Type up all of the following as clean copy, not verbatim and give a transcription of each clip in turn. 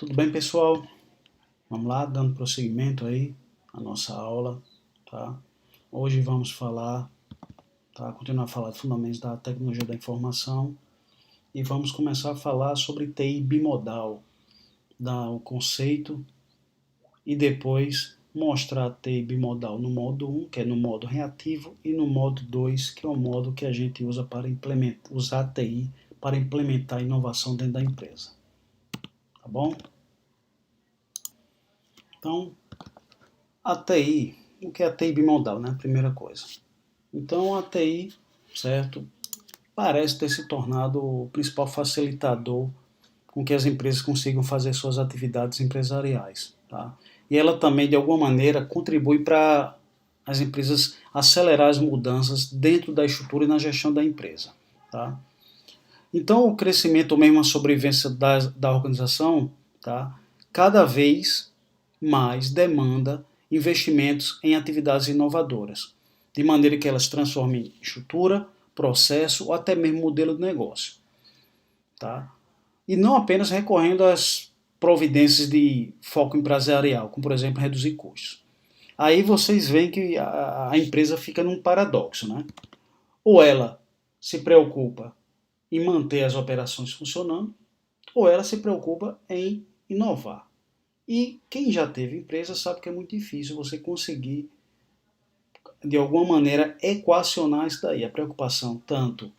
Tudo bem, pessoal? Vamos lá, dando prosseguimento aí à nossa aula, tá? Hoje vamos falar, tá? Continuar a falar de fundamentos da tecnologia da informação e vamos começar a falar sobre TI bimodal, dar o conceito e depois mostrar a TI bimodal no modo 1, que é no modo reativo, e no modo 2, que é o modo que a gente usa para usar a TI para implementar a inovação dentro da empresa, tá bom? Então, a TI, o que é a TI bimodal, né? Primeira coisa. Então a TI, certo, parece ter se tornado o principal facilitador com que as empresas consigam fazer suas atividades empresariais, tá? E ela também, de alguma maneira, contribui para as empresas acelerar as mudanças dentro da estrutura e na gestão da empresa, tá? Então o crescimento ou mesmo a sobrevivência da organização, tá, cada vez mais demanda investimentos em atividades inovadoras, de maneira que elas transformem estrutura, processo ou até mesmo modelo de negócio. Tá? E não apenas recorrendo às providências de foco empresarial, como por exemplo reduzir custos. Aí vocês veem que a empresa fica num paradoxo. Né? Ou ela se preocupa em manter as operações funcionando, ou ela se preocupa em inovar. E quem já teve empresa sabe que é muito difícil você conseguir, de alguma maneira, equacionar isso daí. A preocupação tanto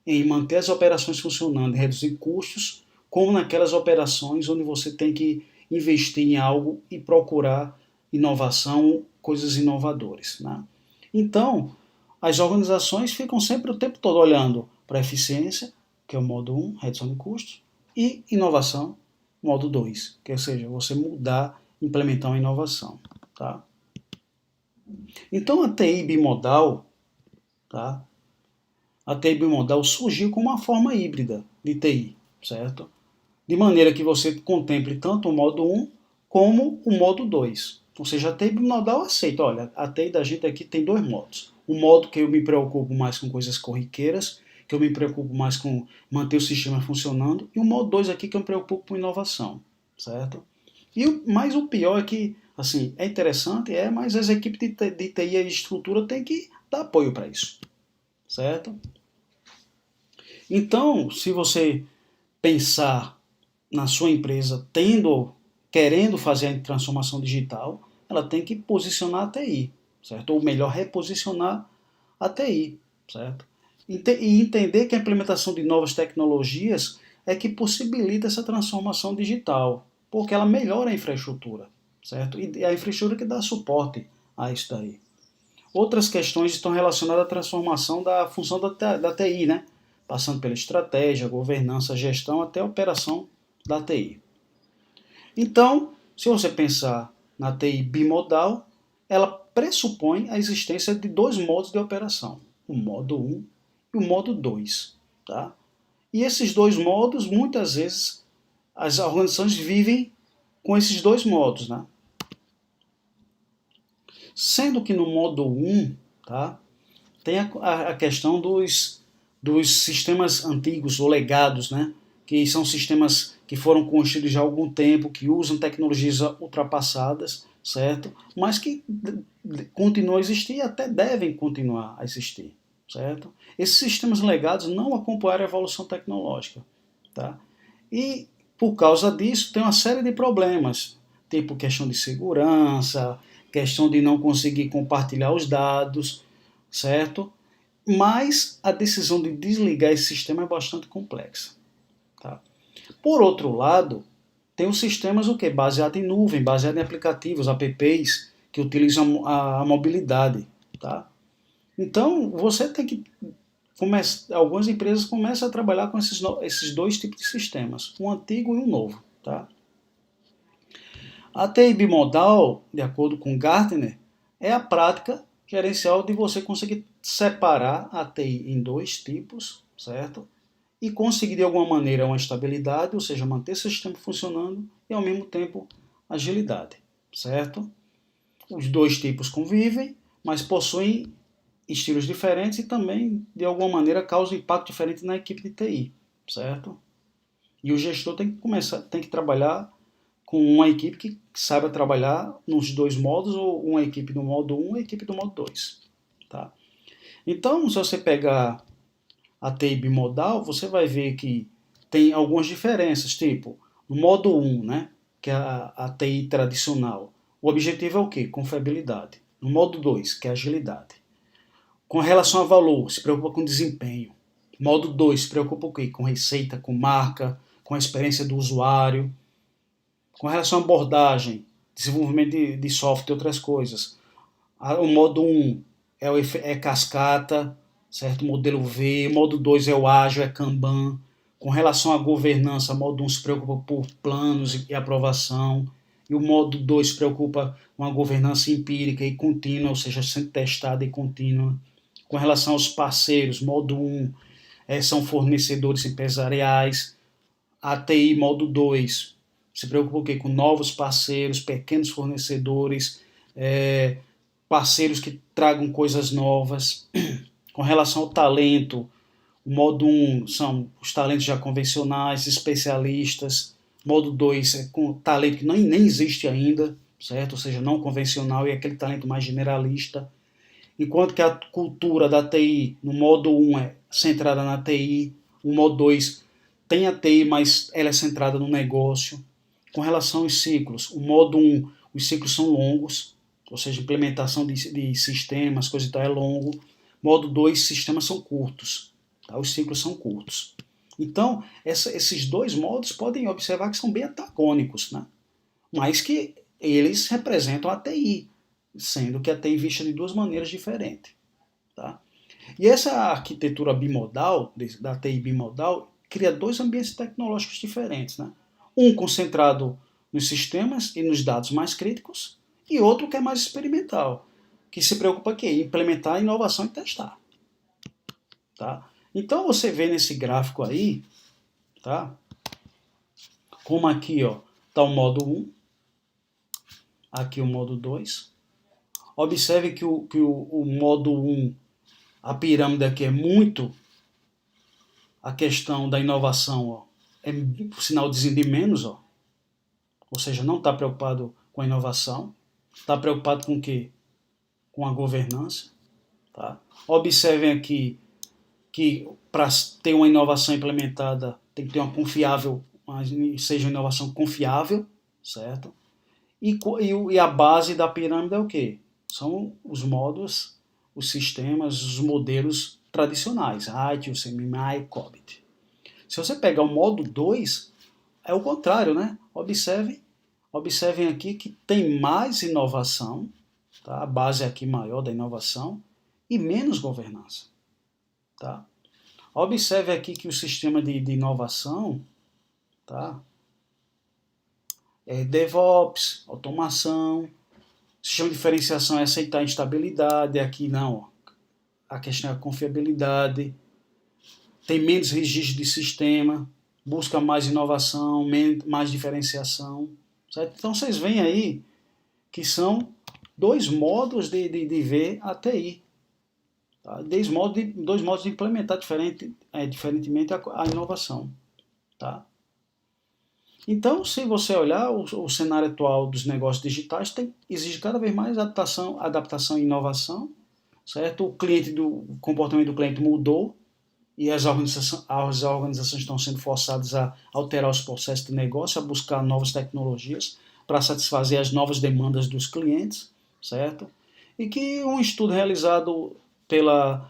em manter as operações funcionando e reduzir custos, como naquelas operações onde você tem que investir em algo e procurar inovação, coisas inovadoras. Né? Então, as organizações ficam sempre o tempo todo olhando para a eficiência, que é o modo 1, redução de custos, e inovação, modo 2, que seja, você mudar, implementar uma inovação. Tá? Então a TI bimodal, tá? A TI bimodal surgiu como uma forma híbrida de TI, certo? De maneira que você contemple tanto o modo 1 como o modo 2. Ou seja, a TI bimodal aceita, olha, a TI da gente aqui tem dois modos. O modo que eu me preocupo mais com coisas corriqueiras, que eu me preocupo mais com manter o sistema funcionando, e o modo 2 aqui que eu me preocupo com inovação, certo? Mas o pior é que, assim, é interessante, mas as equipes de TI e estrutura têm que dar apoio para isso, certo? Então, se você pensar na sua empresa querendo fazer a transformação digital, ela tem que posicionar a TI, certo? Ou melhor, reposicionar a TI, certo? E entender que a implementação de novas tecnologias é que possibilita essa transformação digital, porque ela melhora a infraestrutura, certo? E a infraestrutura que dá suporte a isso daí. Outras questões estão relacionadas à transformação da função da TI, né? Passando pela estratégia, governança, gestão até a operação da TI. Então, se você pensar na TI bimodal, ela pressupõe a existência de dois modos de operação, o modo 1 e o modo 2. Tá? E esses dois modos, muitas vezes, as organizações vivem com esses dois modos. Né? Sendo que no modo 1, tá, tem a questão dos sistemas antigos ou legados, né, que são sistemas que foram construídos já há algum tempo, que usam tecnologias ultrapassadas, certo? Mas que continuam a existir e até devem continuar a existir, certo? Esses sistemas legados não acompanharam a evolução tecnológica, tá? E por causa disso tem uma série de problemas, tipo questão de segurança, questão de não conseguir compartilhar os dados, certo? Mas a decisão de desligar esse sistema é bastante complexa. Tá? Por outro lado, tem os sistemas o quê? Baseado em nuvem, baseado em aplicativos, apps, que utilizam a mobilidade. Tá? Então, você tem que algumas empresas começam a trabalhar com esses dois tipos de sistemas, um antigo e um novo. Tá? A TI bimodal, de acordo com Gartner, é a prática gerencial de você conseguir separar a TI em dois tipos, certo? E conseguir de alguma maneira uma estabilidade, ou seja, manter o sistema funcionando e ao mesmo tempo agilidade, certo? Os dois tipos convivem, mas possuem estilos diferentes e também de alguma maneira causam impacto diferente na equipe de TI, certo? E o gestor tem que trabalhar com uma equipe que saiba trabalhar nos dois modos, ou uma equipe do modo 1 e uma equipe do modo 2. Tá? Então, se você pegar a TI bimodal, você vai ver que tem algumas diferenças, tipo, no modo 1, né, que é a TI tradicional, o objetivo é o quê? Confiabilidade. No modo 2, que é agilidade. Com relação a valor, se preocupa com desempenho. Modo 2, se preocupa com o quê? Com receita, com marca, com a experiência do usuário. Com relação à abordagem, desenvolvimento de software e outras coisas. O modo 1 é cascata, certo? Modelo V. Modo 2 é o ágil, é Kanban. Com relação à governança, o modo 1 se preocupa por planos e aprovação. E o modo 2 se preocupa com a governança empírica e contínua, ou seja, sempre testada e contínua. Com relação aos parceiros, modo 1 são fornecedores empresariais. A TI modo 2 se preocupa o quê? Com novos parceiros, pequenos fornecedores, parceiros que tragam coisas novas. Com relação ao talento, o modo 1 são os talentos já convencionais, especialistas. Modo 2 é com talento que nem existe ainda, certo? Ou seja, não convencional, e aquele talento mais generalista. Enquanto que a cultura da TI no modo 1 é centrada na TI, o modo 2 tem a TI, mas ela é centrada no negócio. Com relação aos ciclos, o modo 1, os ciclos são longos, ou seja, implementação de sistemas, coisa e tal, é longo. Modo 2, sistemas são curtos, tá? Os ciclos são curtos. Então, esses dois modos podem observar que são bem antagônicos, né? Mas que eles representam a TI, sendo que a TI vista de duas maneiras diferentes. Tá? E essa arquitetura bimodal, da TI bimodal, cria dois ambientes tecnológicos diferentes. Né? Um concentrado nos sistemas e nos dados mais críticos, e outro que é mais experimental, que se preocupa em implementar inovação e testar. Tá? Então você vê nesse gráfico aí, tá? Como aqui está o modo 1, aqui o modo 2. Observe que o modo 1, a pirâmide aqui é muito a questão da inovação, é o sinalzinho de menos, ou seja, não está preocupado com a inovação, está preocupado com o quê? Com a governança. Tá? Observem aqui que para ter uma inovação implementada tem que ter uma confiável, seja uma inovação confiável, certo? E a base da pirâmide é o quê? São os modos, os sistemas, os modelos tradicionais, RITE, UCMI, COBIT. Se você pegar o modo 2, é o contrário, né? Observem aqui que tem mais inovação, tá? A base aqui maior da inovação, e menos governança. Tá? Observe aqui que o sistema de inovação, tá? É DevOps, automação. Sistema de diferenciação é aceitar a instabilidade, aqui não. A questão é a confiabilidade. Tem menos registro de sistema, busca mais inovação, mais diferenciação. Certo? Então vocês veem aí que são dois modos de ver a TI. Tá? Dois modos de implementar diferentemente a inovação. Tá? Então, se você olhar o cenário atual dos negócios digitais, exige cada vez mais adaptação e inovação, certo? O comportamento do cliente mudou e as organizações estão sendo forçadas a alterar os processos de negócio, a buscar novas tecnologias para satisfazer as novas demandas dos clientes, certo? E que um estudo realizado pelo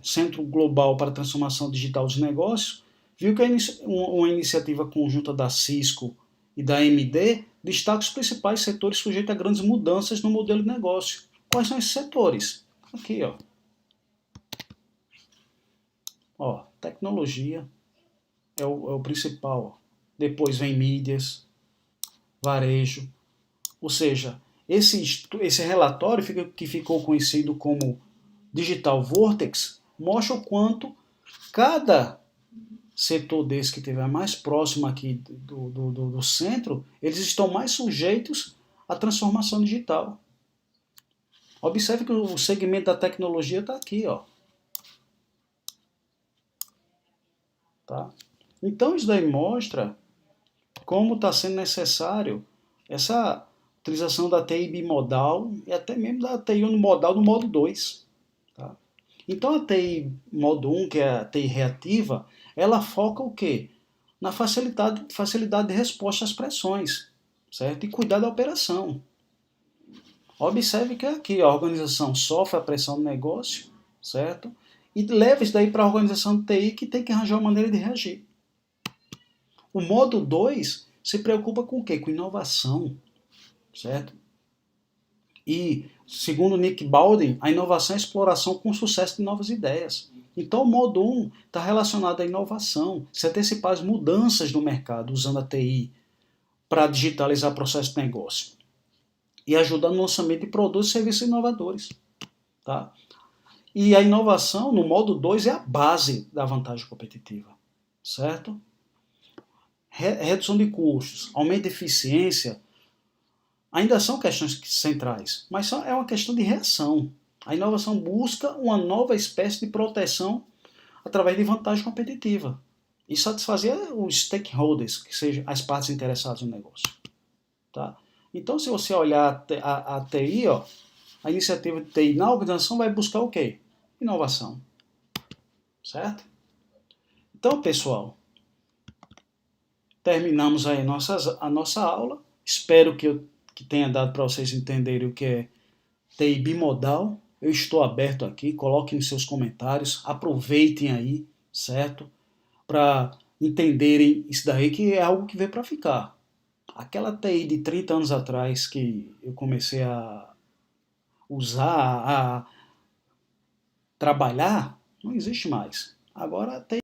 Centro Global para a Transformação Digital dos Negócios viu que uma iniciativa conjunta da Cisco e da AMD destaca os principais setores sujeitos a grandes mudanças no modelo de negócio. Quais são esses setores? Aqui, tecnologia é o principal. Depois vem mídias, varejo. Ou seja, esse relatório que ficou conhecido como Digital Vortex mostra o quanto cada setor desse que estiver mais próximo aqui do centro, eles estão mais sujeitos à transformação digital. Observe que o segmento da tecnologia está aqui, Tá? Então isso daí mostra como está sendo necessário essa utilização da TI bimodal e até mesmo da TI unimodal no modo 2. Tá? Então a TI modo 1, que é a TI reativa, ela foca o quê? Na facilidade de resposta às pressões, certo? E cuidar da operação. Observe que aqui a organização sofre a pressão do negócio, certo? E leva isso daí para a organização de TI, que tem que arranjar uma maneira de reagir. O modo 2 se preocupa com o quê? Com inovação, certo? E, segundo Nick Baldwin, a inovação é a exploração com sucesso de novas ideias. Então, o modo 1 está relacionado à inovação, se antecipar as mudanças no mercado usando a TI para digitalizar o processo de negócio e ajudar no lançamento de produtos e serviços inovadores. Tá? E a inovação, no modo 2, é a base da vantagem competitiva, certo? Redução de custos, aumento de eficiência, ainda são questões centrais, mas é uma questão de reação. A inovação busca uma nova espécie de proteção através de vantagem competitiva e satisfazer os stakeholders, que sejam as partes interessadas no negócio. Tá? Então, se você olhar a TI, ó, a iniciativa de TI na organização vai buscar o quê? Inovação. Certo? Então, pessoal, terminamos aí a nossa aula. Espero que tenha dado para vocês entenderem o que é TI bimodal. Eu estou aberto aqui, coloquem nos seus comentários, aproveitem aí, certo? Para entenderem isso daí, que é algo que veio para ficar. Aquela TI de 30 anos atrás que eu comecei a usar, a trabalhar, não existe mais. Agora a TI